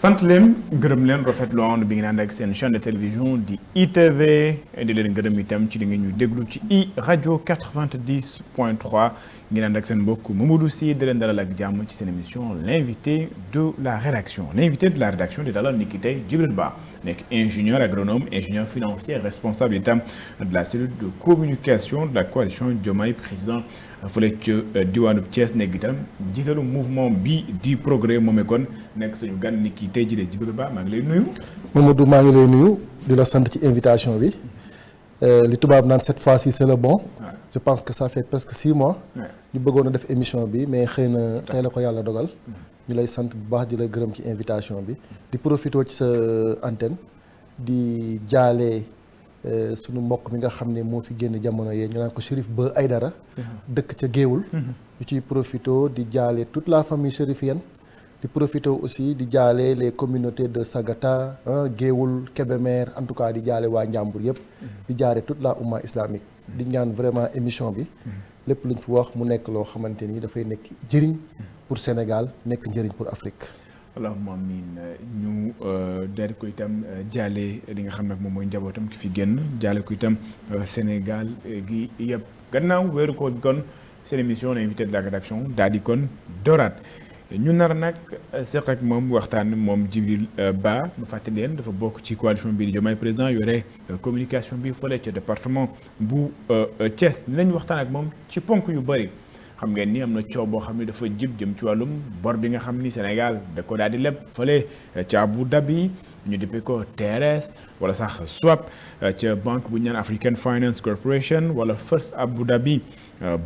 sant leen gërëm leen rafetlu ànd bi ngeen ànd ak seen chaîne de télévision di ITV di leen gërëm itam ci li ngeen ñu déglu ci i rajo 90.3 ngeen ànd ak seen mbokk Mamadou Sy di leen dalal ak jàmm ci seen émission l'invité de la rédaction di dalal ni ki tey Djibril Ba nekk ingénieur agronome ingénieur financier responsable itam de la cellule de communication de la coalition Diomaye président fële ca diwaanu Thiès nekk itam jiitalu mouvement bi di progrès moomee kon nekk suñu gan ni ki tey jii Djibril Ba maa ngi lay nuyu. Mamadou maa ngi lay nuyu di la sant ci invitation bi li tubaab naan cette fois-ci c'est le bon. Je pense que ça fait presque 6 mois. ñu bëggoon a def émission bi mais xëy na tey la ko yàlla dogal. ñu lay sant bu baax di la gërëm ci invitation bi di profité ci sa antenne di jaale sunu mbokk mi nga xam ne moo fi génn jamono yee ñu naan ko Chérif Ba Aïdara dëkk ca Géewul ñu ciy profité di jaale toute la famille chérifienne di profité aussi di jaale les communautés de Sagata Géewul Kébémer en tout cas di jaale waa Njàmbur yëpp di jaale toute la umma islamique di ñaan vraiment émission bi lépp luñ fi wax mu nekk loo xamante ni dafay nekk njëriñ pour Sénégal nekk njëriñ pour Afrique. allahumma amiin ñu daal ko itam jaale li nga xam ne moom mooy njabootam ki fi génn jaale ko itam Sénégal gi yëpp gannaaw weeru ko kon seen émission l'invité de la rédaction daal di kon dooraat ñu nar nag seq ak moom waxtaan moom Djibril Ba mu fàttali leen dafa bokk ci coalition bi di Diomaye président yore communication bi fële ca département bu Thiès dinañ waxtaan ak moom ci ponk yu bëri. xam ngeen ni am na coow boo xam ne dafa jëm ci wàllum bor bi nga xam ni Sénégal da ko daal di leb fële ca Abu Dhabi ñu dippee ko TRS wala sax SWAP ca banque bu ñu naan African Finance Corporation wala First Abu Dhabi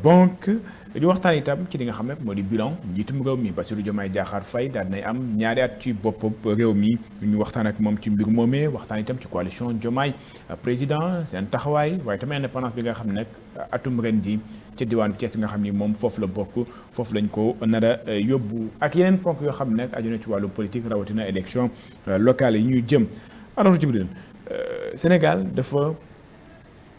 banque di waxtaan itam ci li nga xam ne moo di bilan njiitum réew mi Bassirou Diomaye Diakhar Faye daal nay am ñaari at ci bopp réew mi ñu waxtaan ak moom ci mbir moomee waxtaan itam ci coalition Diomaye président seen taxawaay waaye tamit indépendance bi nga xam ne nag atum ren di ca diwaanu Thiès bi nga xam ni moom foofu la bokk foofu lañ ko nar a yóbbu ak yeneen ponk yoo xam ne nag aju na ci wàllu politique rawatina élection locale yi ñuy jëm alors Djibril Sénégal dafa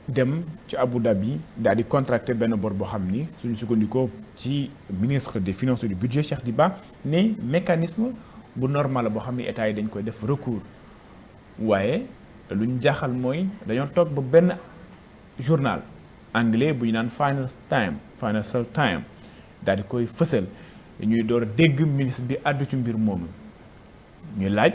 dem ci Abu Dhabi daal di contracté benn bor boo xam ni suñu sukkandikoo ci ministre des finances et du budget Cheikh Diba ne mécanisme bu normal boo xam ni état yi dañ koy def recours waaye lu ñu jaaxal mooy dañoo toog ba benn journal anglais bu ñu naan Financial Times daal di koy fësal ñuy door a dégg ministre bi àddu ci mbir moomu ñu laaj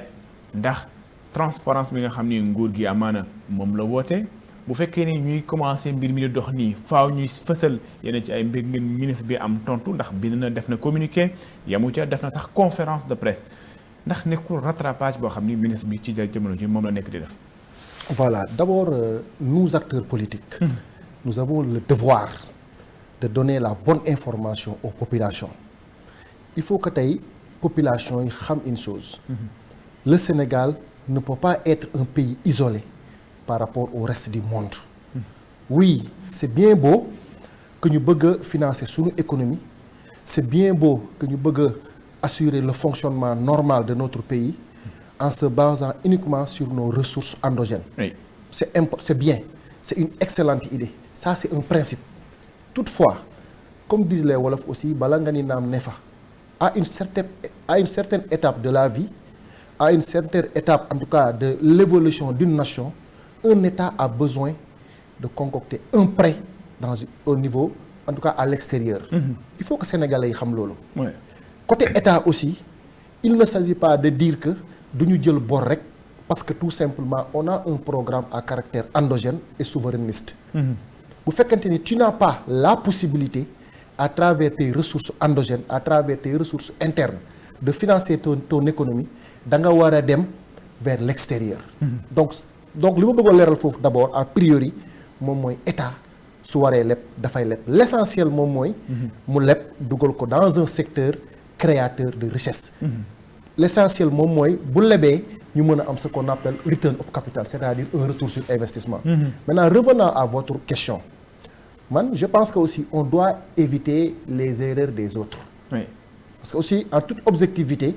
ndax transparence bi nga xam ni nguur gi amaana moom la woote bu fekkee ni ñuy commencé mbir mi di dox nii faaw ñuy fësal yeneen ci ay mbir ngeen ministre bi am tontu ndax bind na def na communiqué yamu ca def na sax conférence de presse ndax nekkul rattrapage boo xam ni ministre bi ci jamono ji moom la nekk di def. Voilà, d'abord nous acteurs politiques nous avons le devoir de donner la bonne information aux populations. Il faut que tey population yi xam une chose. Le Sénégal ne peut pas être un pays isolé par rapport au reste du monde. Oui, c'est bien beau que ñu bëgg a financer suñu économie, c'est bien beau que ñu bëgg a assurer le fonctionnement normal de notre pays en se basant uniquement sur nos ressources endogènes. Oui. C'est bien, c'est une excellente idée. Ça, c'est un principe. Toutefois, comme disent les Wolof aussi, bala nga ni naam ne fa à une certaine étape de la vie, à une certaine étape en tout cas de l'évolution d'une nation, un État a besoin de concocter un prêt au niveau, en tout cas à l'extérieur. Il faut que Sénégalais yi xam loolu. Côté État aussi, il ne s'agit pas de dire que duñu jël bor rek parce que tout simplement on a un programme à caractère endogène et souverainiste. Bu fekkente ni tu n'as pas la possibilité à travers tes ressources endogènes, à travers tes ressources internes de financer ton économie, da nga war a dem vers l'extérieur. Donc li ma bëggoon leeral foofu d'abord a priori moom mooy état su waree leb dafay leb l'essentiel moom mooy mu leb dugal ko dans un secteur créateur de richesse. L'essentiel moom mooy bu lebee ñu mën a am ce qu'on appelle return of capital, c'est-à-dire un retour sur investissement. Maintenant revenant à votre question, je pense que aussi on doit éviter les erreurs des autres. Oui. Parce que aussi en toute objectivité,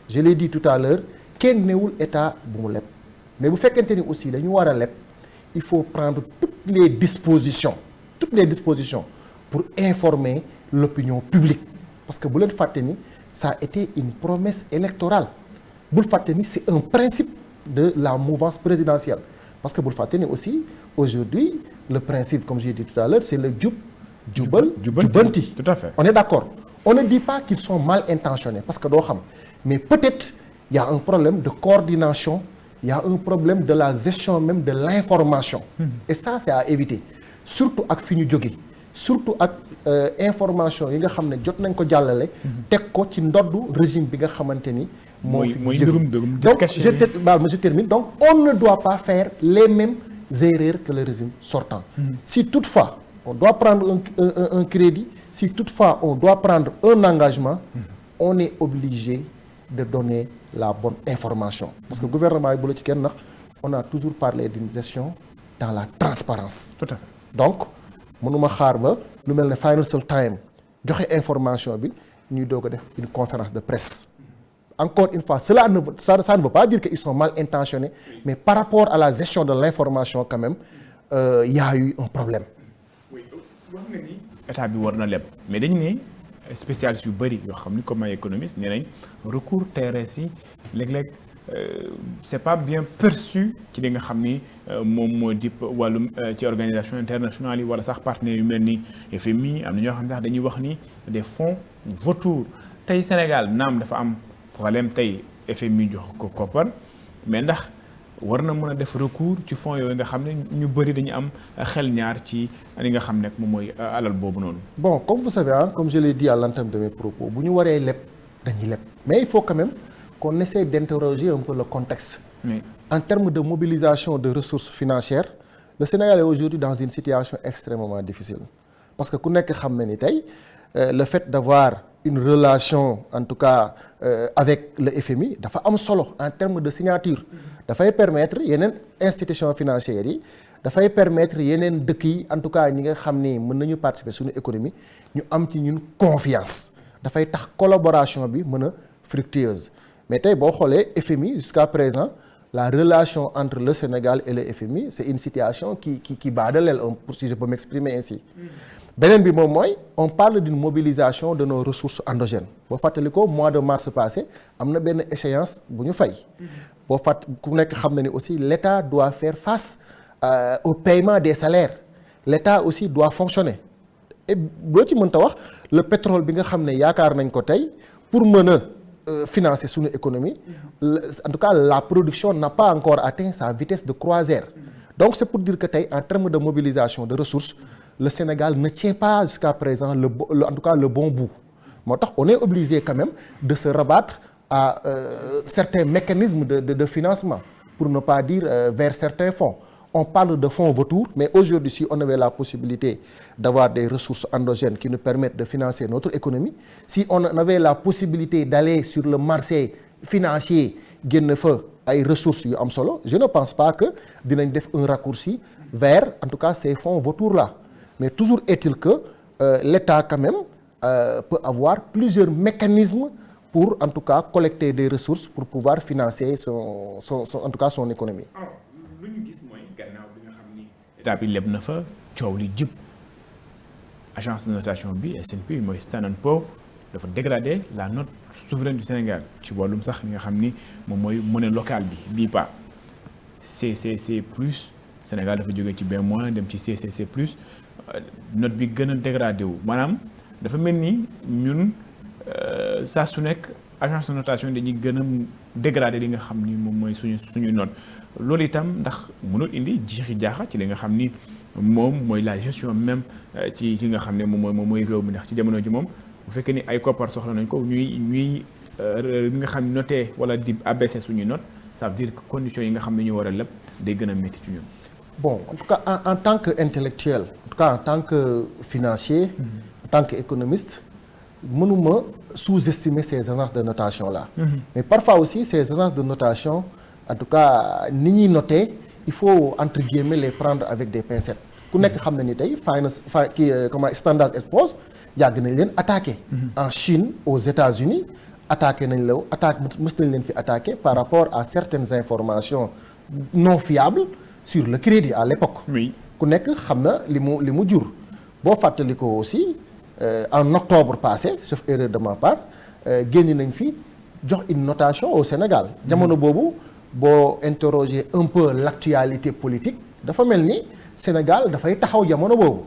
je l'ai dit tout à l'heure, kenn newul état bu mu leb. Mais bu fekkente ni aussi dañu war a leb, il faut prendre toutes les dispositions pour informer l'opinion publique. Parce que bu leen fàtte ni ça a été une promesse électorale. bul fàtte ni c'est un principe de la mouvance présidentielle parce que bul fàtte ni aussi aujourd'hui le principe comme j'ai dit tout à l'heure c'est le jubal jubanti. Tout à fait. On est d'accord. On ne dit pas qu'ils sont mal intentionnés parce que doo xam mais peut-être il y a un problème de coordination, il y a un problème de la gestion même de l'information. Et ça c'est à éviter surtout ak fi ñu jóge surtout ak information yi nga xam ne jot nañ ko jàllale teg ko ci ndoddu régime bi nga xamante ni moo fi donc je termine donc on ne doit pas faire les mêmes erreurs que le régime sortant. Si toutefois on doit prendre un crédit, si toutefois on doit prendre un engagement, on est obligé de donner la bonne information. Parce que le gouvernement bu la ci kenn ndax on a toujours parlé d'une gestion dans la transparence. Tout à fait. Donc mënuma xaar ba lu mel ne Financial Times joxe information bi ñuy doog a def une conférence de presse. Encore une fois, ça ne veut pas dire qu'ils sont mal intentionnés, mais par rapport à la gestion de l'information quand même, y a eu un problème. Oui, wax nga ni état bi war na leb mais dañu ne spécialistes yu bëri yoo xam ni comme ay économistes nee nañ recours TRS yi léeg-léeg c'est pas bien perçu ci li nga xam ni moom moo di wàllum ci organisation internationale yi wala sax partenaires yu mel ni FMI am na ñoo xam ne sax dañuy wax ni des fonds vautours tey Sénégal naam dafa am problème tey FMI jox ko koppar mais ndax war na mën a def recours ci fonds yooyu nga xam ne ñu bëri dañu am xel ñaar ci li nga xam ne moom mooy alal boobu noonu. Bon, comme vous savez, comme je l'ai dit à l'entame de mes propos, bu ñu waree leb dañuy leb mais il faut quand même qu'on essaie d'interroger un peu le contexte. Oui. En termes de mobilisation de ressources financières, le Sénégal est aujourd'hui dans une situation extrêmement difficile parce que ku nekk xam na ni tey le fait d'avoir une relation en tout cas avec le FMI dafa am solo en termes de signature dafay permettre yeneen institutions financières yi dafay permettre yeneen dëkk yi en tout cas ñi nga xam ni mën nañu participer suñu économie ñu am ci ñun confiance dafay tax collaboration bi mën a fructueuse mais tey boo xoolee FMI jusqu'à présent la relation entre le Sénégal et le FMI c'est une situation qui bat de l'aile si je peux m'exprimer ainsi. Beneen bi moom mooy on parle d'une mobilisation de nos ressources endogènes boo fàttali ko mois de mars passé am na benn échéance bu ñu fay boo ku nekk xam na ni aussi l'État doit faire face au paiement des salaires l'État aussi doit fonctionner et loo ci mënta wax le pétrole bi nga xam ne yaakaar nañ ko tey pour mën a financer suñu économie en tout cas la production n'a pas encore atteint sa vitesse de croisière donc c'est pour dire que tey en termes de mobilisation de ressources le Sénégal ne tient pas jusqu'à présent en tout cas le bon bout moo tax on est obligé quand même de se rabattre à certains mécanismes de financement pour ne pas dire vers certains fonds. On parle de fonds vautours mais aujourd'hui si on avait la possibilité d'avoir des ressources endogènes qui nous permettent de financer notre économie, si on avait la possibilité d'aller sur le marché financier génn fa ay ressources yu am solo, je ne pense pas que dinañ def un raccourci vers en tout cas ces fonds vautours là. Mais toujours est-il que l'État quand même peut avoir plusieurs mécanismes pour en tout cas collecter des ressources pour pouvoir financer en tout cas son économie. Alors lu ñu gis mooy gannaaw bi nga xam ni état bi leb na fa coow li jëpp agence de notation bi S&P mooy Standard & Poor's dafa dégrader la note souveraine du Sénégal ci wàllum sax li nga xam ni moom mooy monnaie locale bi bii pas CCC plus Sénégal dafa jógee ci B- dem ci CCC plus note bi gën a dégradé wu maanaam dafa mel ni ñun saa su nekk agence de notation dañuy gën a dégradé li nga xam ni moom mooy suñuy note loolu itam ndax mënul indi jiixi jaaxa ci li nga xam ni moom mooy la gestion même ci nga xam ne moom mooy réew mi ndax ci jamono ji moom bu fekkee ni ay koppar soxla nañ ko ñuy li nga xam ne noté wala di abaissé suñuy note ça veut dire que conditions yi nga xam ne ñu war a lépp day gën a métti ci ñun. Bon, en tout cas en tant qu'intellectuel, en tout cas en tant que financier, en tant qu'économiste, mënuma sous-estimer ces agences de notation là. Mais parfois aussi ces agences de notation, en tout cas ni ñuy noter, il faut entre guillemets les prendre avec des pincettes. Ku nekk xam na ni tey Standard & Poor's yàgg nañ leen attaqué. En Chine, aux États-Unis attaqué nañ mës nañ leen fi attaqué par rapport à certaines informations non fiables sur le crédit à l'époque. Oui. Ku nekk xam na li mu jur. Boo fàttali ko aussi en octobre passé sauf erreur de ma part génn nañ fi jox une notation au Sénégal jamono boobu boo interroger un peu l'actualité politique dafa mel ni Sénégal dafay taxaw jamono boobu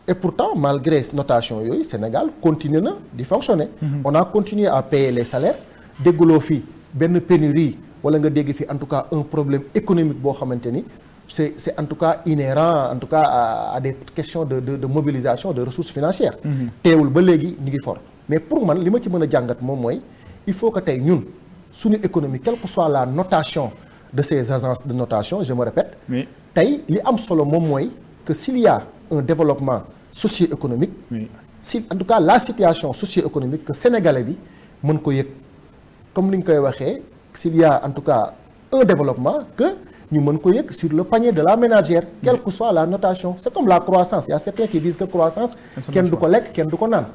et pourtant malgré notation yooyu Sénégal continue na di fonctionner. On a continué à payer les salaires dégguloo fi benn pénurie wala nga dégg fi en tout cas un problème économique boo xamante ni c'est en tout cas inhérent en tout cas à des questions de mobilisation de ressources financières. teewul ba léegi ñu ngi fort mais pour man li ma ci mën a jàngat moom mooy il faut que tey ñun suñu économie quelle que soit la notation de ces agences de notation je me répète. tey li am solo moom mooy que s'il y a un développement socio-économique. si en tout cas la situation socio-économique que sénégalais bi mën ko yëg comme ni ñu koy waxee s'il y a en tout cas un développement que ñu mën ko yëg sur le panier de la ménagère quelle que soit la notation c'est comme la croissance il y a certains qui disent que croissance kenn du ko lekk kenn du ko naan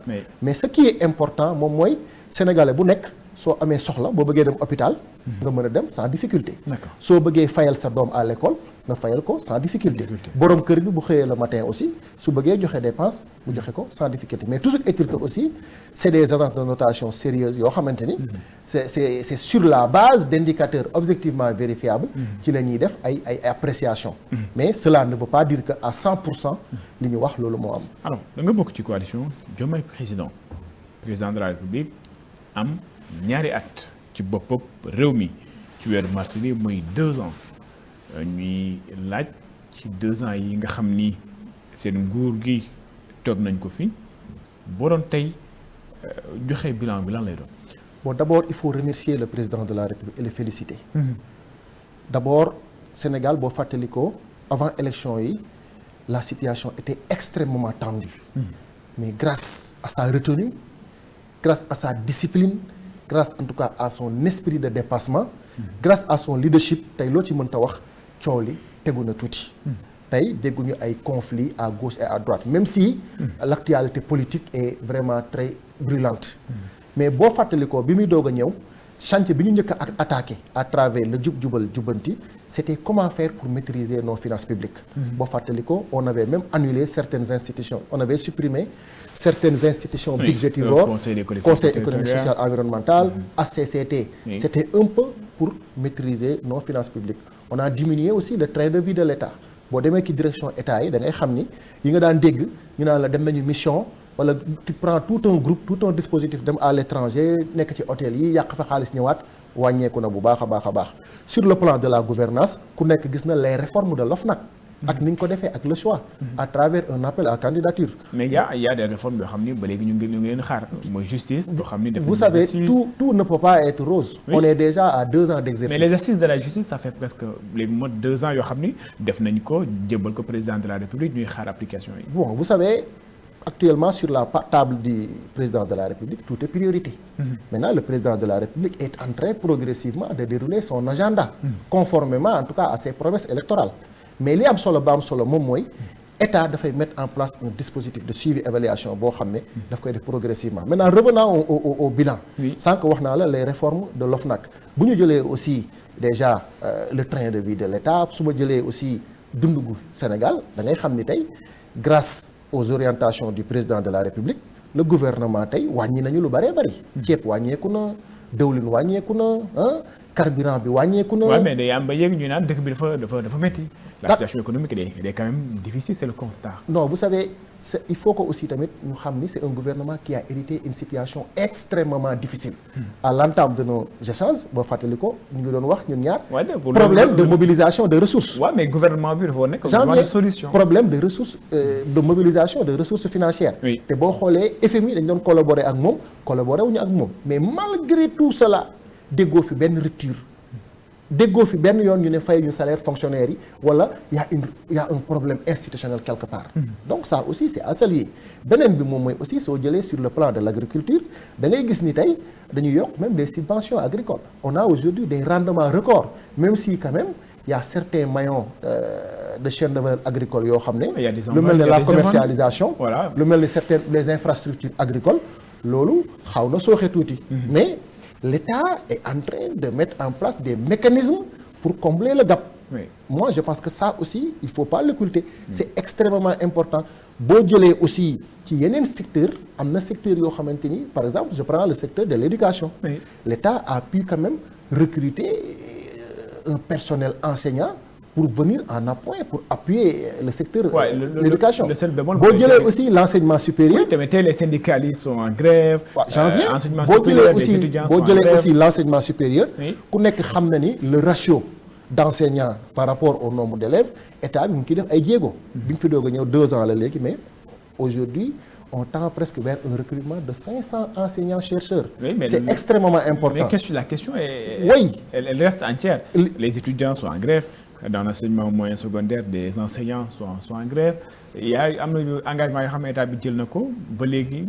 mais ce qui est important moom mooy sénégalais bu nekk soo amee soxla boo bëggee dem hôpital nga mën a dem sans difficulté soo bëggee fayal sa doom à l'école nga fayal ko sans difficulté borom kër bi bu xëyee le matin aussi su bëggee joxe dépense mu joxe ko sans difficulté mais toujours est-il que aussi c'est des agences de notation sérieuses yoo xamante ni c'est sur la base d'indicateurs objectivement vérifiables ci la ñuy def ay appréciation mais cela ne veut pas dire que à 100% li ñu wax loolu moo am. alors da nga bokk ci coalition Diomaye président de la République am ñaari at ci boppam réew mi ci weeru mars bi mooy 2 ans ñuy laaj ci 2 ans yi nga xam ni seen nguur gi toog nañ ko fi boo doon tey joxe bilan bi lan lay doon. Bon, d'abord il faut remercier le président de la République et le féliciter. D'abord Sénégal boo fàttalikoo avant élection yi la situation était extrêmement tendue. Mais grâce à sa retenue grâce à sa discipline grâce en tout cas à son esprit de dépassement grâce à son leadership tey loo ci mënta wax coow li tegu na tuuti. tey dégguñu ay conflits à gauche et à droite même si l'actualité politique est vraiment très brûlante. mais boo fàttalikoo bi muy doog a ñëw chantier bi ñu njëkk a attaqué à travers le jub-jubal jubbanti c'était comment faire pour maîtriser nos finances publiques. boo fàttalikoo on avait même annulé certaines institutions on avait supprimé certaines institutions budgétivores conseil économique social environnemental HCCT. C'était un peu pour maîtriser nos finances publiques. On a diminué aussi le train de vie de l'État boo demee ci direction état yi da ngay xam ni yi nga daan dégg ñu naan la dem nañu mission wala tu prends tout un groupe tout un dispositif dem à l'étranger nekk ci hôtel yi yàq fa xaalis ñëwaat wàññeeku na bu baax a baax a baax. Sur le plan de la gouvernance ku nekk gis na les réformes de l'OFNAC ak ni ñu ko defee ak le choix à travers un appel à candidature. mais y a des réformes yoo xam ni ba léegi ñu ngi leen xaar mooy justice. yoo xam ni vous savez tout ne peut pas être rose. Oui. On est déjà à 2 ans d'exercice. mais les assises de la justice ça fait presque léegi mot 2 ans yoo xam ni def nañ ko jébbal ko président de la République ñuy xaar application yi. bon vous savez actuellement sur la table du président de la République tout est priorité. Maintenant le président de la République est en train progressivement de dérouler son agenda. Conformément en tout cas à ses promesses électorales. mais li am solo ba am solo moom mooy état dafay mettre en place un dispositif de suivi évaluation boo xam ne daf koy def progressivement maintenant revenant au bilan. sànq wax naa la les réformes de l'OFNAC bu ñu jëlee aussi déjà le train de vie de l'État su ma jëlee aussi dundu Sénégal da ngay xam ni tey grâce aux orientations du président de la République le gouvernement tey wàññi nañu lu bëree bëri. ceeb wàññeeku na dëwlin wàññeeku na carburant bi wàññeeku na. waaw mais day am ba yéeg ñu naan dëkk bi dafa métti. la situation économique elle est quand même difficile c'est le constat. Non vous savez il faut que aussi tamit ñu xam ni c'est un gouvernement qui a hérité une situation extrêmement difficile. à l'entame de nos échanges boo fàttali ko ñu ngi doon wax ñun ñaar. problème de mobilisation de ressources. waaw mais gouvernement bi dafa nekk gouvernement de solution. problème de ressources de mobilisation de ressources financières. te boo xoolee FMI dañ doon collaborer ak moom collaborer wuñu ak moom mais malgré tout cela déggoo fi benn rupture. déggoo fi benn yoon ñu ne fay ñu salaire fonctionnaires yi wala y a un problème institutionnel quelque part. donc ça aussi c'est à saluer beneen bi moom mooy aussi soo jëlee sur le plan de l'agriculture da ngay gis ni tey dañuy yokk même des subventions agricoles on a aujourd'hui des rendements records même si quand même il y a certains maillons de chaîne de valeur agricole yoo xam ne lu mel ne la commercialisation lu mel ne certaines les infrastructures agricoles loolu xaw na sooxe tuuti mais l'État est en train de mettre en place des mécanismes pour combler le gap. Moi je pense que ça aussi il faut pas l'occulter. C'est extrêmement important boo jëlee aussi ci yeneen secteur am na secteur yoo xamante ni par exemple je prends le secteur de l'éducation. Oui. L'État a pu quand même recruter un personnel enseignant pour venir en appoint pour appuyer le secteur de l'éducation. Boo jëlee aussi l'enseignement supérieur. Oui, mais les syndicalistes sont en grève. J'en viens. Enseignement boo supérieur, jëlee aussi les étudiants boo sont en jëlee grève. aussi l'enseignement supérieur. Oui. ku nekk xam na ni le ratio d'enseignants par rapport au nombre d'élèves état bi mu ngi ciy def ay jéego. bi ñu fi doog a ñëw 2 ans la léegi mais aujourd'hui on tend presque vers un recrutement de 500 enseignants chercheurs. Oui, mais c'est extrêmement important. Mais la question est, Oui. elle reste entière. Les étudiants sont en grève. Dans l'enseignement moyen secondaire, des enseignants sont en grève. Il y a un engagement yoo xam ne état bi jël na ko ba léegi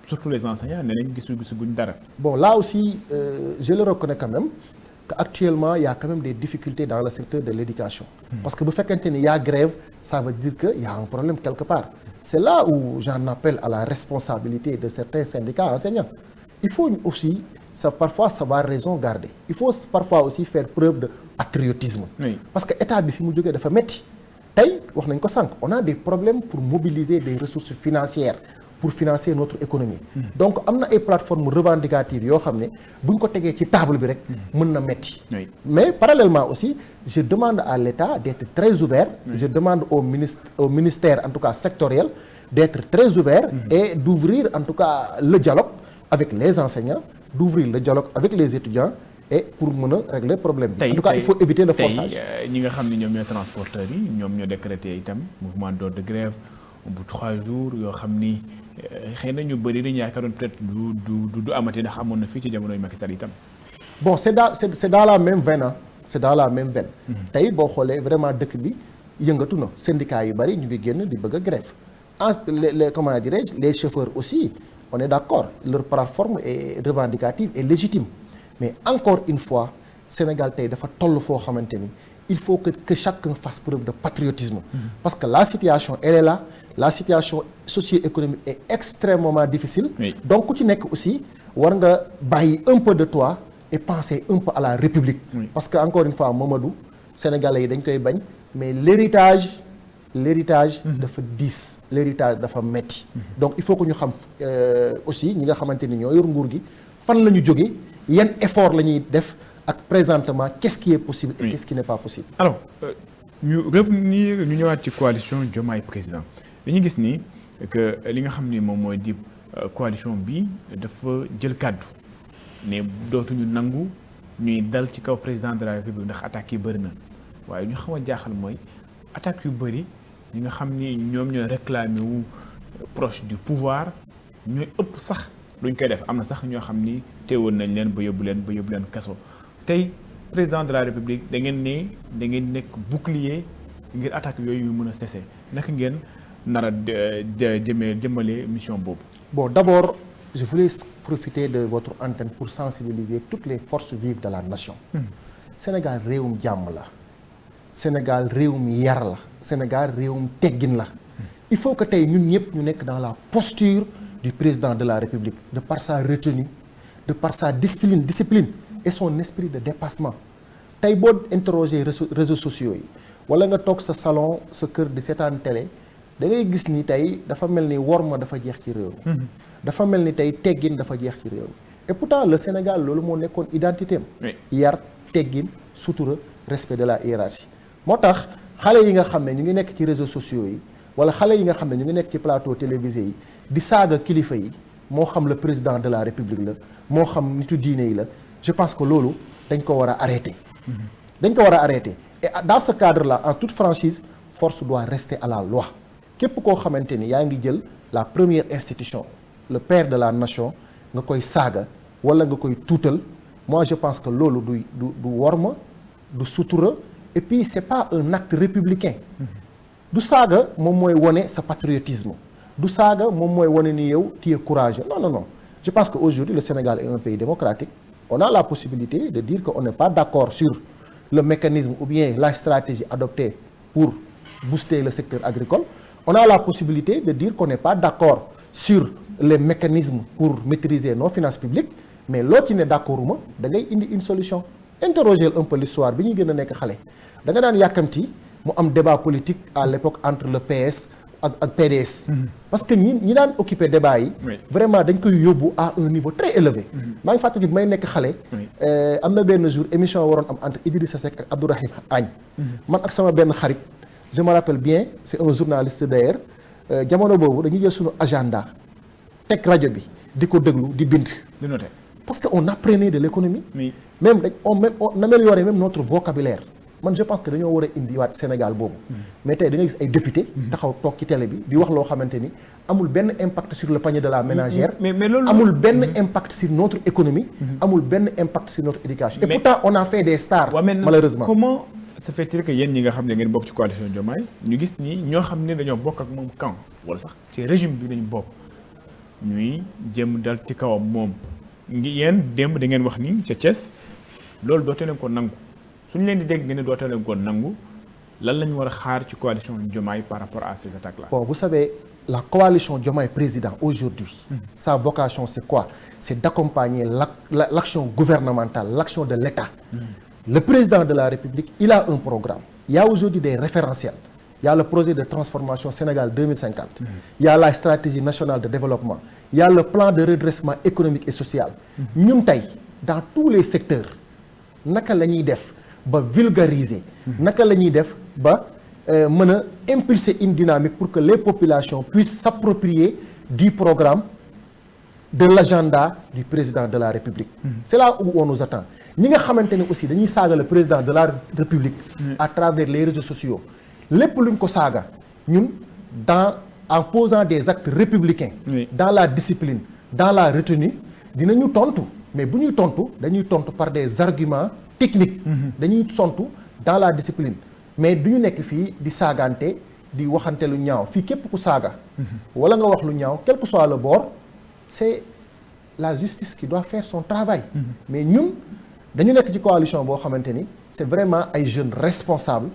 surtout les enseignants nee nañ gisaguñ dara. Bon, là aussi, je le reconnais quand même qu'actuellement, il y a quand même des difficultés dans le secteur de l'éducation. Parce que vous faites qu'il y a grève, ça veut dire qu'il y a un problème quelque part. C'est là où j'en appelle à la responsabilité de certains syndicats enseignants. Il faut aussi parfois savoir raison garder. Il faut parfois aussi faire preuve de patriotisme. Oui. Parce que l'État bi fi mu jógee dafa metti tey wax nañ ko sànq on a des problèmes pour mobiliser des ressources financières pour financer notre économie. Donc am na ay plateformes revendicatives yoo xam ne bu ñu ko tegee ci table bi rek mën na metti. Oui. Mais parallèlement aussi je demande à l'État d'être très ouvert. Je demande au ministère en tout cas sectoriel d'être très ouvert et d'ouvrir en tout cas le dialogue avec les enseignants, d'ouvrir le dialogue avec les étudiants et pour mën a régler problème bi. En tout cas il faut éviter le forçage. Tey ñi nga xam ne ñoom ñoo transporteurs yi ñoom ñoo décrété itam mouvement d'ordre de grève bu 3 jours yoo xam ni xëy na ñu bëri dañu yaakaaroon peut-être du amati ndax amoon na fii ci jamonoy Macky Sall itam. Bon c'est dans la même veine ah c'est dans la même veine. tey boo xoolee vraiment dëkk bi yëngatu na syndicats yu bari ñu ngi génn di bëgg a grève les comment dirais-je les chauffeurs aussi on est d'accord leur plateforme est revendicative et légitime mais encore une fois Sénégal tey dafa toll foo xamante ni il faut que chacun fasse preuve de patriotisme. Parce que la situation elle est là la situation socio-économique est extrêmement difficile. Oui. Donc ku ci nekk aussi war nga bàyyi un peu de toi et penser un peu à la République. Oui. Parce que encore une fois Mamadou Sénégalais yi dañ koy bañ mais l'héritage dafa diis l'héritage dafa metti. Donc il faut que ñu xam aussi ñi nga xamante ni ñoo yor nguur gi fan la ñu jógee yan effort la ñuy def ak présentement qu'est-ce qui est possible et qu'est-ce qui n'est pas possible. Alors ñu revenir ñu ñëwaat ci coalition Diomaye président dañu gis ni que li nga xam ni moom mooy di coalition bi dafa jël kàddu ne dootuñu nangu ñuy dal ci kaw président de la République ndax attaques yi bëri na waaye ñu xaw a jaaxal mooy attaques yu bëri ñi nga xam ni ñoom ñooy réclamer wu proche du pouvoir ñooy ëpp sax luñ koy def am na sax ñoo xam ni teewoon nañ leen ba yóbbu leen kaso tey président de la République da ngeen nekk bouclier ngir attaque yooyu yu mën a cesser naka ngeen nar a jëmale mission boobu. Bon, d'abord je voulais profiter de votre antenne pour sensibiliser toutes les forces vives de la nation. Sénégal réewum jàmm la Sénégal réewum yar la Sénégal réewum teggin la il faut que tey ñun ñëpp ñu nekk dans la posture du président de la République de par sa retenue de par sa discipline et son esprit de dépassement. Tey boo interroger réseaux sociaux yi wala nga toog sa salon sa kër di seetaan télé da ngay gis ni tey dafa mel ni worma dafa jeex ci réew mi. dafa mel ni tey teggin dafa jeex ci réew mi et pourtant le Sénégal loolu moo nekkoon identité am. yar teggin sutura respect de la hiérarchie. moo tax xale yi nga xam ne ñu ngi nekk ci réseaux sociaux yi wala xale yi nga xam ne ñu ngi nekk ci plateau télévisé yi di saaga kilifa yi moo xam le président de la République la moo xam nitu diine yi la je pense que loolu dañ ko war a arrêter. dañ ko war a arrêter et dans ce cadre là en toute franchise force doit rester à la loi képp koo xamante ni yaa ngi jël la première institution le père de la nation nga koy saaga wala nga koy tuutal moi je pense que loolu du worma du sutura et puis c'est pas un acte républicain. du saaga moom mooy wone sa patriotisme du saaga moom mooy wone ni yow tu es courageux non je pense que aujourd'hui le Sénégal est un pays démocratique on a la possibilité de dire que on n'est pas d'accord sur le mécanisme ou bien la stratégie adoptée pour booster le secteur agricole on a la possibilité de dire qu'on n'est pas d'accord sur les mécanismes pour maîtriser nos finances publiques mais loo ci ne d'accord uma da ngay indi une solution interroger un peu l'histoire bi ñuy gën a nekk xale da nga daan yàkkamti mu am débat politique à l'époque entre le PS ak PDS. parce que ñi daan occuper débat yi. vraiment dañ koy yóbbu à un niveau très élevé. maa ngi fàttali bi may nekk xale. am na benn jour émission waroon am entre Idrissa Seck ak Abdourahim Agne. man ak sama benn xarit je me rappelle bien c'est un journaliste d'ailleurs jamono boobu dañuy jël suñu agenda teg rajo bi di ko déglu di bind. di noter. parce que on apprenait de l'économie. Oui. même on améliorait même notre vocabulaire. man je pense que dañoo war a indiwaat Sénégal boobu. mais tey da nga gis ay député taxaw toog ci télé bi di wax loo xamante ni amul benn impact sur le panier de la ménagère. mais loolu amul benn impact sur notre économie. amul benn impact sur notre éducation. et pourtant on a fait des stars. malheureusement comment se fait-il que yéen ñi nga xam ne ngeen bokk ci coalition Diomaye ñu gis ni ñoo xam ne dañoo bokk ak moom camp wala sax ci régime bi lañu bokk ñuy jëm dal ci kawam moom ngi yéen démb da ngeen wax ni ca Thiès loolu dootee leen ko nangu. suñu leen di dégg ngeen ne dootee leen ko nangu lan la ñu war a xaar ci coalition Diomaye par rapport à ces attaques là. bon vous savez la coalition Diomaye président aujourd'hui sa vocation c'est quoi? C'est d'accompagner l'action gouvernementale, l'action de l'État. Le président de la République, il a un programme. Il y a aujourd'hui des référentiels. Il y a le projet de transformation Sénégal 2050. Il y a la stratégie nationale de développement. Il y a le plan de redressement économique et social. ñun tey dans tous les secteurs naka la ñuy def ba vulgariser. naka la ñuy def ba mën a impulser une dynamique pour que les populations puissent s'approprier du programme de l'agenda du président de la République. C'est là où on nous attend. ñi nga xamante ne aussi dañuy saaga le président de la République à travers les réseaux sociaux lépp luñ ko saaga ñun en posant des actes républicains dans la discipline, dans la retenue dinañu tontu mais bu ñuy tontu dañuy tontu par des arguments techniques dañuy tontu dans la discipline mais du ñu nekk fii di saagante di waxante lu ñaaw fii képp ku saaga wala nga wax lu ñaaw quel que soit le bord c'est la justice qui doit faire son travail mais ñun dañu nekk ci coalition boo xamante ni c'est vraiment ay jeunes responsables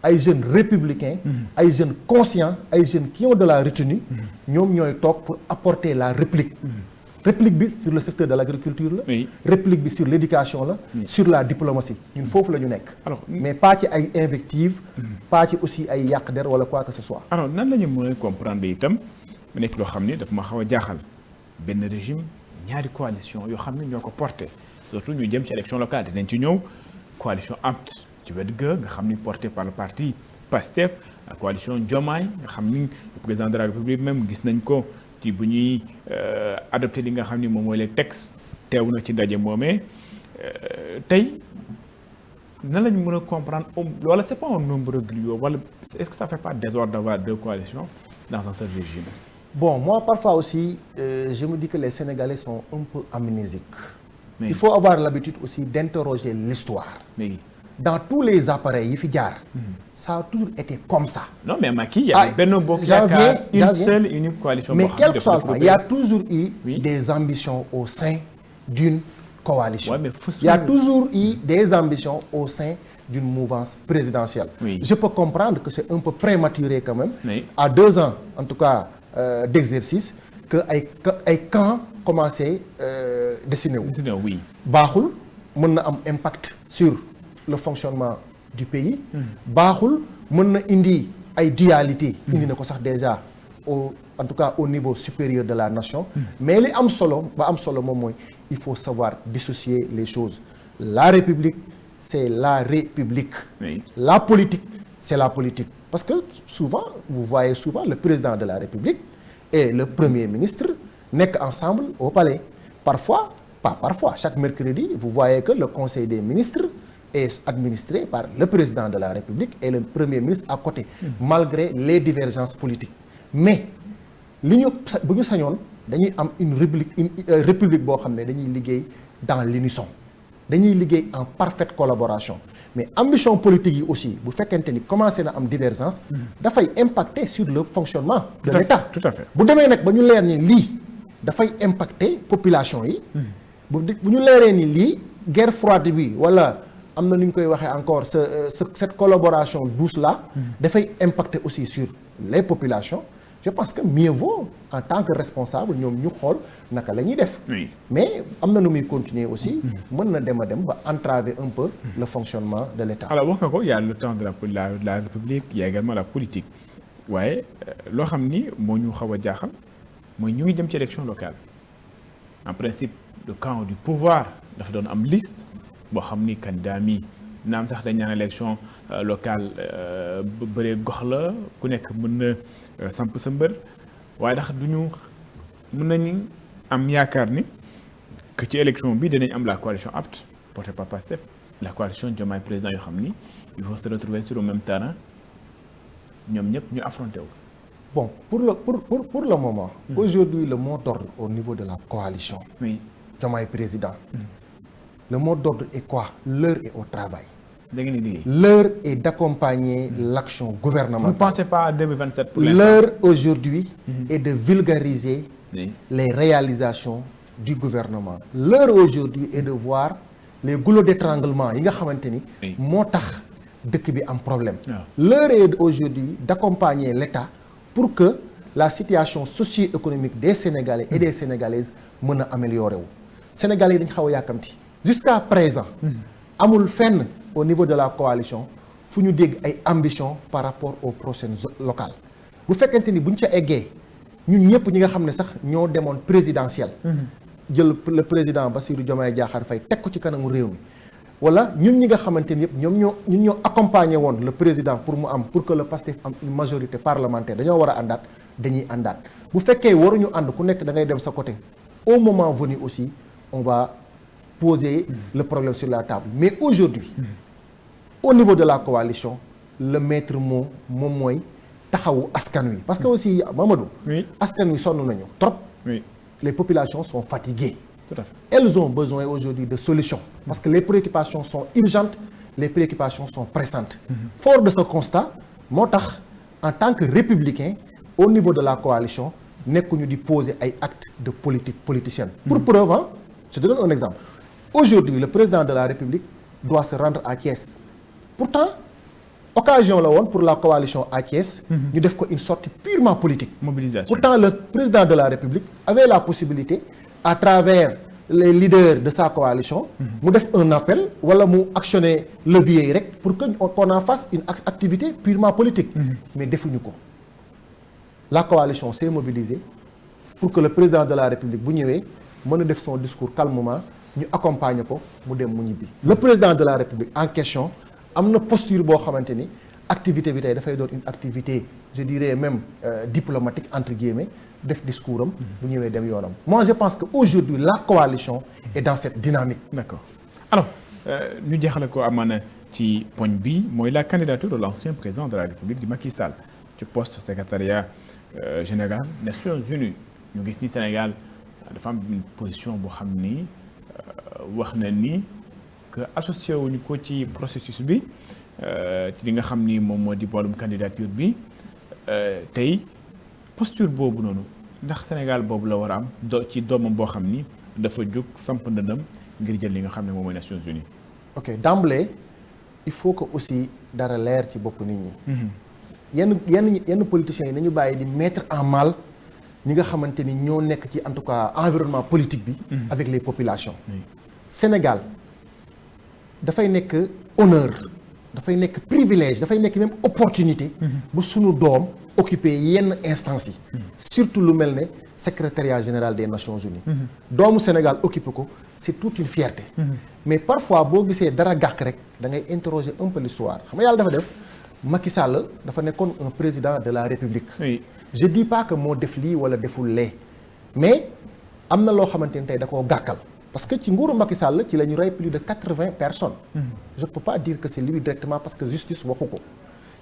ay jeunes républicains ay jeunes conscients ay jeunes qui ont de la retenue ñoom ñooy toog pour apporter la réplique réplique bi sur le secteur de l'agriculture la réplique bi sur l'éducation la sur la diplomatie ñun foofu la ñu nekk mais pas ci ay invectives pas ci aussi ay yàq der wala quoi que ce soit alors nan la ñu mën a comprendre itam mu nekk loo xam ni daf ma xaw a jaaxal benn régime ñaari coalition yoo xam ne ñoo ko porté surtout ñu jëm ci élection locale dinañ ci ñëw coalition APT ci wet ga nga xam ni porté par le parti PASTEF la coalition Diomaye nga xam ni le président de la République même gis nañ ko ci bu ñuy adopté li nga xam ni moom mooy les textes teew na ci ndaje moomee tey nan la ñu mën a comprendre wala c'est pas un nombre régulier wala est-ce que ça fait pas désordre d'avoir deux coalitions dans un seul régime? Bon, moi parfois aussi je me dis que les Sénégalais sont un peu amnésiques. Il faut avoir l'habitude aussi d'interroger l'histoire. Dans tous les appareils yi fi jaar ça a toujours été comme ça. Non mais Macky, il y a Benno Bokk Yaakaar une seule et unique coalition. Mais quel que soit le cas, il y a toujours eu des ambitions au sein d'une coalition. Il y a toujours eu des ambitions au sein d'une mouvance présidentielle. Je peux comprendre que c'est un peu prématuré quand même. À 2 ans en tout cas d'exercice que ay camps commencé dessiné wu. baaxul mën na am impact sur le fonctionnement du pays. baaxul mën na indi ay dualité. indi na ko sax déjà en tout cas au niveau supérieur de la nation. mais li am solo ba am solo moom mooy il faut savoir dissocier les choses. La République c'est la République. La politique c'est la politique. Parce que souvent vous voyez souvent le président de la République et le premier ministre nekk ensemble au palais. Parfois, pas parfois, chaque mercredi, vous voyez que le conseil des ministres est administré par le président de la République et le premier ministre à côté, malgré les divergences politiques. Mais li ñu bu ñu sañoon dañuy am une république boo xam ne dañuy liggéey dans l'unisson dañuy liggéey en parfaite collaboration. Mais ambition politique yi aussi bu fekkente ni commencé na am divergence dafay impacter sur le fonctionnement de l'État. Tout à fait. bu demee nag ba ñu leer ni lii dafay impacter population yi bu ñu leeree ni lii guerre froide bi wala am na nu ñu koy waxee encore cette collaboration douce là dafay impacter aussi sur les populations. Je pense que mieux vaut en tant que responsable ñoom ñu xool naka la ñuy def. Mais am na nu muy continuer aussi. mën na dem a dem ba entraver un peu le fonctionnement de l'État. Alors wax nga ko il y a le temps de la République, il y a également la politique. waaye loo xam ni moo ñu xaw a jaaxal mooy ñu ngi jëm ci élection locale en principe le camp du pouvoir dafa doon am liste boo xam ni candidat mi naam sax dañ ñaan élection locale bëree gox la ku nekk mën na samp sa mbër waaye ndax duñu mën nañu am yaakaar ni que ci élection bi dinañ am la coalition apte portée par Pastef la coalition Diomaye président yoo xam ni il faut se retrouver sur le même terrain ñoom ñëpp ñu affronté wu. Bon, pour le moment, aujourd'hui, le mot d'ordre au niveau de la coalition, oui. Diomaye président, le mot d'ordre est quoi? L'heure est au travail. L'heure est d'accompagner l'action gouvernementale. Vous ne pensez pas à 2027 pour l'instant? L'heure aujourd'hui est de vulgariser les réalisations du gouvernement. L'heure aujourd'hui est de voir les goulots d'étranglement. Il y a un problème. L'heure est aujourd'hui d'accompagner l'État pour que la situation socio-économique des Sénégalais et des Sénégalaises soit améliorée. Les Sénégalais dañ xaw a yàkkamti jusqu'à présent amul fenn au niveau de la coalition fu ñu dégg ay ambition par rapport aux prochaines locales bu fekkente ni buñ ca eggee ñun ñëpp ñi nga xam ne sax ñoo demoon présidentielle jël le président Bassirou Diomaye Diakhar Faye teg ko ci kanamu réew mi wala ñun ñi nga xamante ni yëpp ñun ñoo accompagné woon le président pour que le Pastef am une majorité parlementaire dañoo war a àndaat dañuy àndaat bu fekkee waruñu ànd ku nekk da ngay dem sa côté au moment venu aussi on va poser le problème sur la table mais aujourd'hui au niveau de la coalition le maître mot moom mooy taxawu askan wi parce que aussi Mamadou askan wi sonn nañu trop les populations sont fatiguées. Tout à fait. Elles ont besoin aujourd'hui de solutions parce que les préoccupations sont urgentes, les préoccupations sont pressantes. Fort de ce constat, moo tax en tant que républicain au niveau de la coalition nekkuñu di poser ay actes de politique politicienne. Pour preuve, je te donne un exemple. Aujourd'hui, le président de la République doit se rendre à Thiès. Pourtant, occasion la woon pour la coalition à Thiès, ñu def ko une sortie purement politique. Mobilisation. Pourtant, le président de la République avait la possibilité à travers les leaders de sa coalition mu def un appel wala mu actionner levier rek pour que qu'on en fasse une activité purement politique mais defuñu ko. La coalition s'est mobilisée pour que le président de la République bu ñëwee mën a def son discours calmement ñu accompagner ko mu dem mu ñibbi. Le président de la République en question am na posture boo xamante ni activité bi tey dafay doon une activité je dirais même diplomatique entre guillemets def discours am bu ñëwee dem yoonam. Moi je pense que aujourd'hui la coalition est dans cette dynamique. D'accord. Alors ñu jeexale ko amaana ci poñ bi mooy la candidature de l'ancien président de la République di Macky Sall ci poste secrétariat général Nations Unies ñu gis ni Sénégal dafa am une position boo xam ni wax na ni que associé wuñu ko ci processus bi ci li nga xam ni moom moo di wàllum candidature bi tey posture boobu noonu ndax Sénégal boobu la war a am ci doomam boo xam ni dafa jóg samp ndëndam ngir jël li nga xam ne moom mooy Nations Unies. Ok, d'emblée il faut que aussi dara leer ci bopp nit ñi. yenn politiciens yi nañu bàyyi di mettre en mal ñi nga xamante ni ñoo nekk ci en tout cas environnement politique bi. avec les populations. Sénégal dafay nekk honneur dafay nekk privilège dafay nekk même opportunité. bu sunu doom occuper yenn instances yi. surtout lu mel ne secrétariat général des Nations Unies. doomu Sénégal occuper ko c'est toute une fierté. mais parfois boo gisee dara gàkk rek da ngay interroger un peu l'histoire xam nga yàlla dafa def Macky Sall dafa nekkoon un président de la République. Oui. Je dis pas que moo def lii wala deful lee mais am na loo xamante ni tey da koo gàkkal parce que ci nguuru Macky Sall ci la ñu rey plus de 80 personnes. Je peux pas dire que c'est lui directement parce que justice waxu ko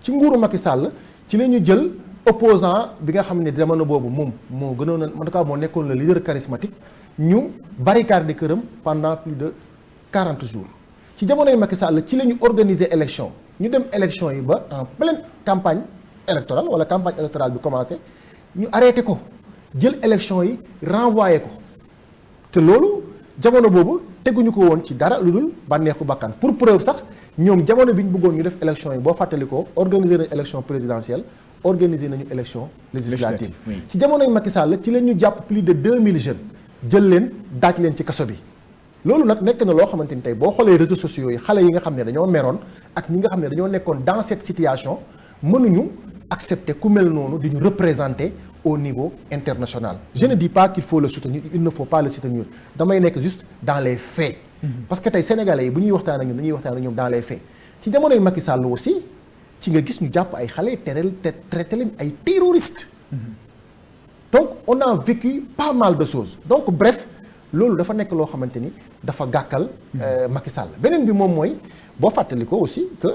ci nguuru Macky Sall ci la ñu jël opposant bi nga xam ne jamono boobu moom moo gënoon a en tout cas moo nekkoon le leader charismatique ñu barricade këram pendant plus de 40 jours ci jamonoy Macky Sall ci la ñu organiser élection ñu dem élection yi ba en pleine campagne électorale wala campagne électorale bi commencé ñu arrêté ko jël élection yi renvoyé ko te loolu jamono boobu teguñu ko woon ci dara lu dul bànneexu bakkan pour preuve sax ñoom jamono bi ñu bëggoon ñu def élection yi boo fàttalikoo organiser nañu élection présidentielle organiser nañu élection législative ci jamonoy Macky Sall ci la ñu jàpp plus de 2000 jeunes jël leen daaj leen ci kaso bi loolu nag nekk na loo xamante ni tey boo xoolee réseaux sociaux yi xale yi nga xam ne dañoo meroon ak ñi nga xam ne dañoo nekkoon dans cette situation mënuñu accepter ku mel noonu di ñu représenter au niveau international. Je ne dis pas qu'il faut le soutenir, il ne faut pas le soutenir damay nekk juste dans les faits. Parce que tey sénégalais yi bu ñuy waxtaan ak ñoom dañuy waxtaan ak ñoom dans les faits ci jamonoy Macky Sall aussi ci nga gis ñu jàpp ay xale traité leen ay terroristes. Donc on a vécu pas mal de choses donc bref loolu dafa nekk loo xamante ni dafa gàkkal Macky Sall beneen bi moom mooy boo fàttali ko aussi que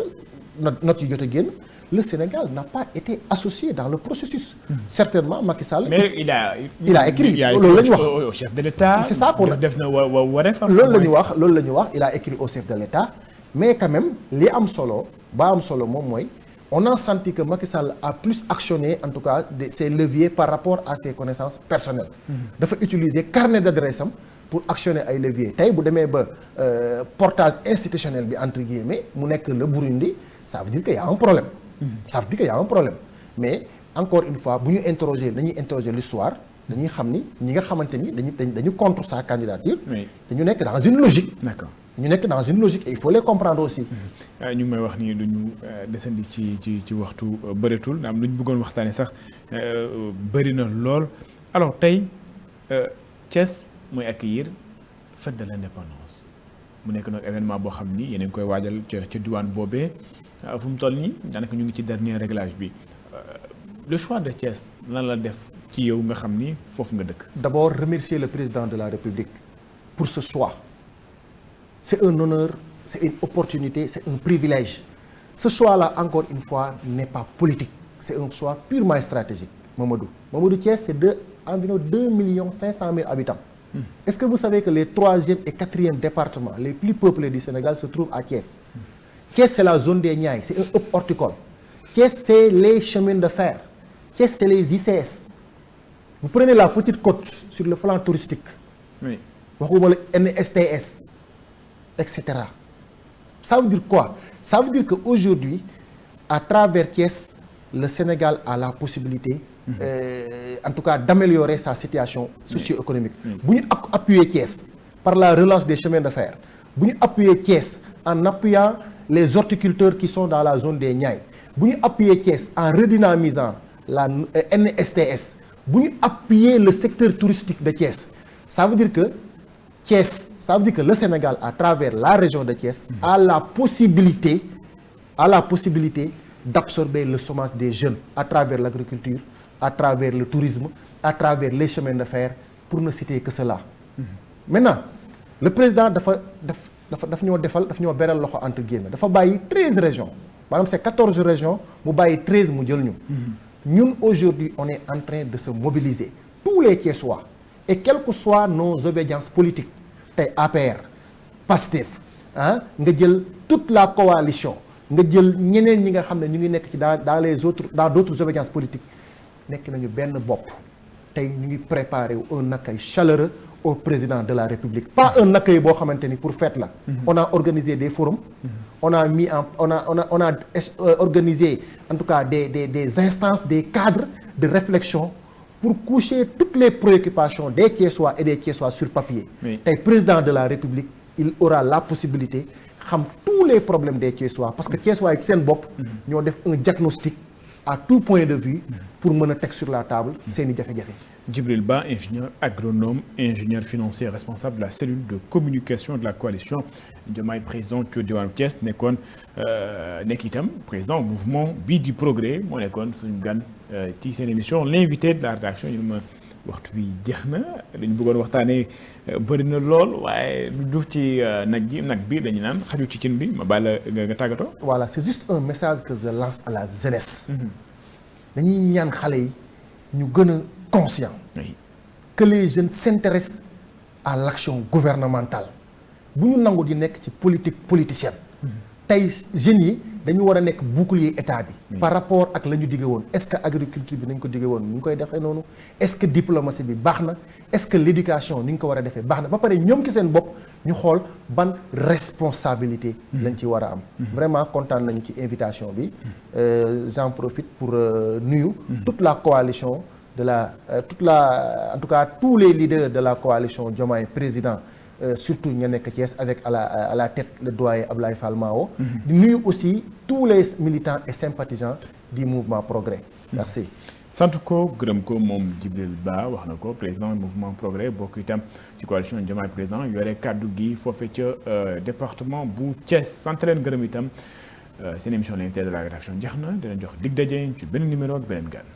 note yi jot a génn le Sénégal n'a pas été associé dans le processus. Certainement Macky Sall. mais il a écrit loolu la ñu wax au chef de l'État. C'est ça qu'on a def na wareef. loolu la ñu wax il a écrit au chef de l'État mais quand même li am solo ba am solo moom mooy on a senti que Macky Sall a plus actionné en tout cas ses leviers par rapport à ses connaissances personnelles. dafa utiliser carnet d'adresse am pour actionner ay leviers tey bu demee ba portage institutionnel bi entre guillemets mu nekk le Burundi ça veut dire que y a un problème. Ça veut dire qu'il y a un problème mais encore une fois bu ñu dañuy interroger l'histoire dañuy xam ni ñi nga xamante ni dañu contre sa candidature. dañu nekk dans une logique. D'accord. ñu nekk dans une logique et il faut les comprendre aussi. ñu ngi may wax ni duñu desandi ci waxtu bëreetul am lu ñu bëggoon waxtaanee sax bëri na lool alors tey Thiès mooy accueillir fête de l'indépendance mu nekk nag événement boo xam ni yéen a ngi koy waajal ca diwaan boobee. fu mu toll nii daanaka ñu ngi ci dernier réglage bi le choix de Thiès lan la def ci yow nga xam ni foofu nga dëkk. D'abord remercier le président de la République pour ce choix c'est un honneur c'est une opportunité c'est un privilège ce choix-là encore une fois n'est pas politique c'est un choix purement stratégique. Mamadou Thiès c'est environ 2,5 millions habitants. Est-ce que vous savez que les 3e et 4e départements les plus peuplés du Sénégal se trouvent à Thiès. Thiès c'est la zone des Niayes c'est un hub horticole. Thiès c'est les chemins de fer. Thiès c'est les ICS. Vous prenez la petite côte sur le plan touristique. Oui. waxuma la NSTS etc. Ça veut dire quoi? Ça veut dire que aujourd'hui à travers Thiès le Sénégal a la possibilité en tout cas d'améliorer sa situation socio-économique. bu ñu appuyer Thiès par la relance des chemins de fer bu ñu appuyer Thiès en appuyant les horticulteurs qui sont dans la zone des Niayes bu ñu appuyer Thiès en redynamisant la NSTS bu ñu appuyer le secteur touristique de Thiès ça veut dire que le Sénégal à travers la région de Thiès a la possibilité d'absorber le chômage des jeunes à travers l'agriculture à travers le tourisme à travers les chemins de fer pour ne citer que cela. Maintenant le président daf ñoo beral loxo entre guillemets dafa bàyyi 13 régions maanaam c'est 14 régions mu bàyyi 13 mu jël ñu. ñun aujourd'hui on est en train de se mobiliser tous les Thiessois et quelles que soient nos obédiences politiques tey APR PASTEF nga jël toute la coalition nga jël ñeneen ñi nga xam ne ñu ngi nekk ci dans d'autres obédiences politiques nekk nañu benn bopp tey ñu ngi préparer un accueil chaleureux au président de la République pas un accueil boo xamante ni pour fête la. On a organisé des forums. On a organisé en tout cas des instances des cadres de réflexion pour coucher toutes les préoccupations des Thiessois et des Thiessois sur papier. Tey président de la République il aura la possibilité xam tous les problèmes des Thiessois parce que Thiessois yi seen bopp ñoo def un diagnostic à tout point de vue pour mën a teg sur la table seeni jafe-jafe. Djibril Ba, ingénieur agronome, ingénieur financier responsable de la cellule de communication de la coalition Diomaye président ci diwaanu Thiès nekkoon nekk itam président mouvement bii di progrès moo nekkoon suñu gan ci seen émission l'invité de la rédaction ñu ma waxtu bi jeex na li ñu bëggoon waxtaanee bëri na lool waaye lu duuf ci nag bi dañu naan xaju ci cin bi ma bàyyi la nga tàggatoo. Voilà c'est juste un message que je lance à la jeunesse. dañuy ñaan xale yi ñu gën a conscient que les jeunes s'intéressent à l'action gouvernementale bu ñu nangu di nekk ci politique politicienne tey jeunes yi dañu war a nekk bouclier état bi par rapport ak la ñu diggee woon est-ce que agriculture bi nañ ko diggee woon ni ñu koy defee noonu est-ce que diplomatie bi baax na est-ce que l'éducation ni ñu ko war a defee baax na ba pare ñoom ki seen bopp ñu xool ban responsabilité lañ ci war a am vraiment kontaan nañu ci invitation bi j'en profite pour nuyu toute la coalition en tout cas tous les leaders de la coalition Diomaye président surtout ña nekk Thiès avec à la tête le doyen Ablaye Fall Mao di nuyu aussi tous les militants et sympathisants du mouvement Progrès. Merci. sant ko gërëm ko moom Djibril Ba wax na ko président mouvement Progrès bokk itam ci coalition Diomaye président yore kàddu gi foofe ca département bu Thiès sant leen gërëm itam seen émission l'invité de la rédaction jeex na dina jox dig daje ci benn numéro ak beneen gan.